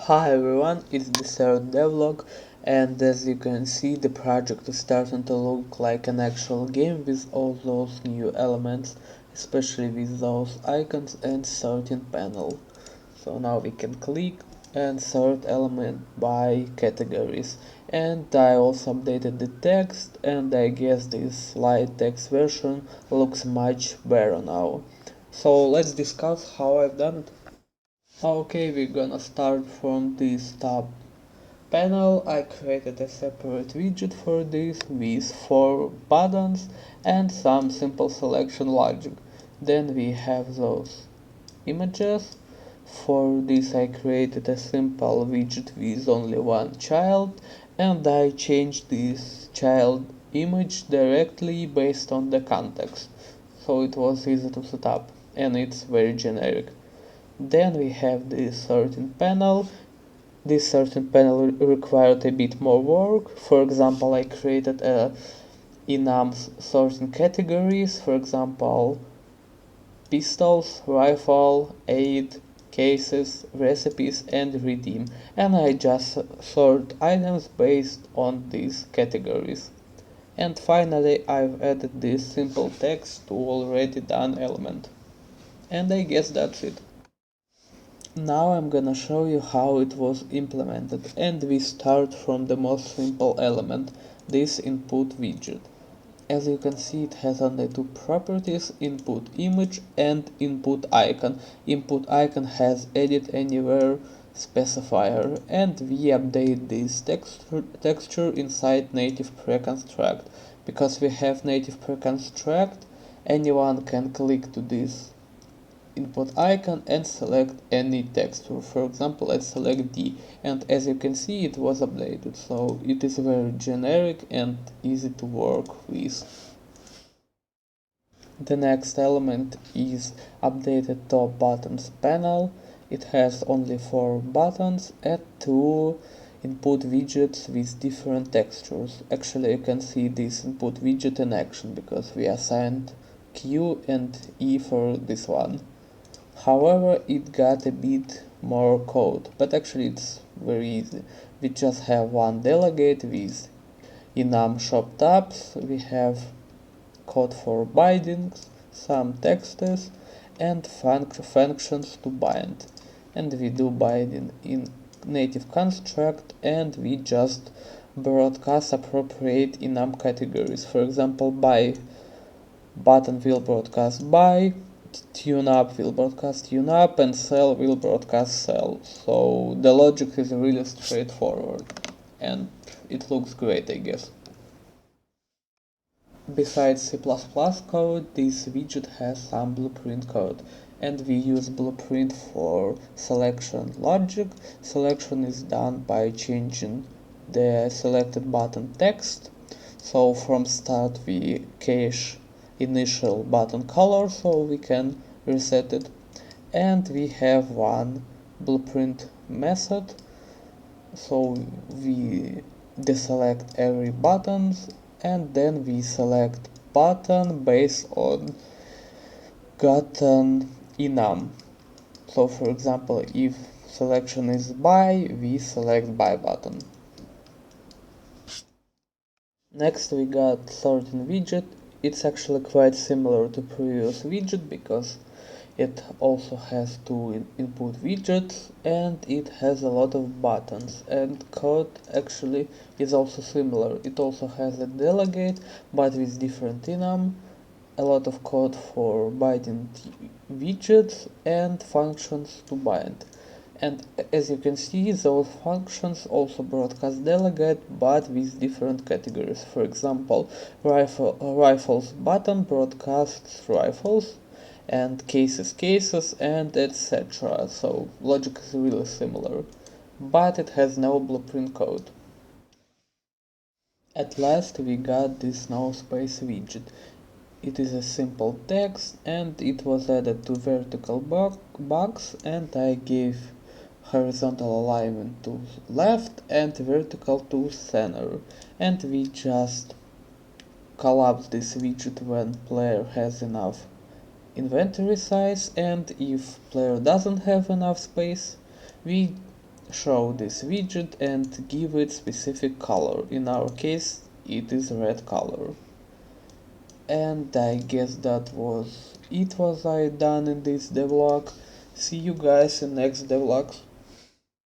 Hi everyone, it's the third Devlog, and as you can see the project is starting to look like an actual game with all those new elements, especially with those icons and sorting panel. So now we can click and sort element by categories, and I also updated the text, and I guess this light text version looks much better now. So let's discuss how I've done it. Okay, we're gonna start from this top panel. I created a separate widget for this with 4 buttons and some simple selection logic. Then we have those images. For this I created a simple widget with only one child, and I changed this child image directly based on the context. So it was easy to set up, and it's very generic. Then we have this sorting panel. This sorting panel required a bit more work. For example, I created a enum sorting categories, for example, pistols, rifle, aid, cases, recipes, and redeem. And I just sort items based on these categories. And finally, I've added this simple text to already done element. And I guess that's it. Now I'm gonna show you how it was implemented, and we start from the most simple element, this input widget. As you can see, it has only two properties, input image and input icon. Input icon has edit anywhere specifier, and we update this texture inside native preconstruct. Because we have native preconstruct, anyone can click to this input icon and select any texture. For example, let's select D, and as you can see it was updated, so it is very generic and easy to work with. The next element is updated top buttons panel. It has only 4 buttons and 2 input widgets with different textures. Actually, you can see this input widget in action because we assigned Q and E for this one. However, it got a bit more code, but actually it's very easy. We just have one delegate with enum shop tabs, we have code for bindings, some texts, and functions to bind. And we do binding in native construct, and we just broadcast appropriate enum categories. For example, by button will broadcast by, tune up will broadcast tune up, and cell will broadcast cell. So the logic is really straightforward, and it looks great, I guess. Besides C++ code, this widget has some blueprint code, and we use blueprint for selection logic. Selection is done by changing the selected button text. So from start we cache initial button color so we can reset it, and we have one blueprint method, so we deselect every button and then we select button based on gotten enum. So for example, if selection is by, we select by button. Next we got sorting widget. It's actually quite similar to previous widget because it also has two input widgets and it has a lot of buttons, and code actually is also similar. It also has a delegate but with different enum, a lot of code for binding widgets and functions to bind. And as you can see, those functions also broadcast delegate but with different categories. For example, rifles button broadcasts rifles, and cases, and etc. So logic is really similar, but it has no blueprint code. At last we got this no space widget. It is a simple text and it was added to vertical box, and I gave horizontal alignment to left and vertical to center, and we just collapse this widget when player has enough inventory size, and if player doesn't have enough space we show this widget and give it specific color. In our case it is red color. And I guess that was it was I done in this devlog. See you guys in next devlogs.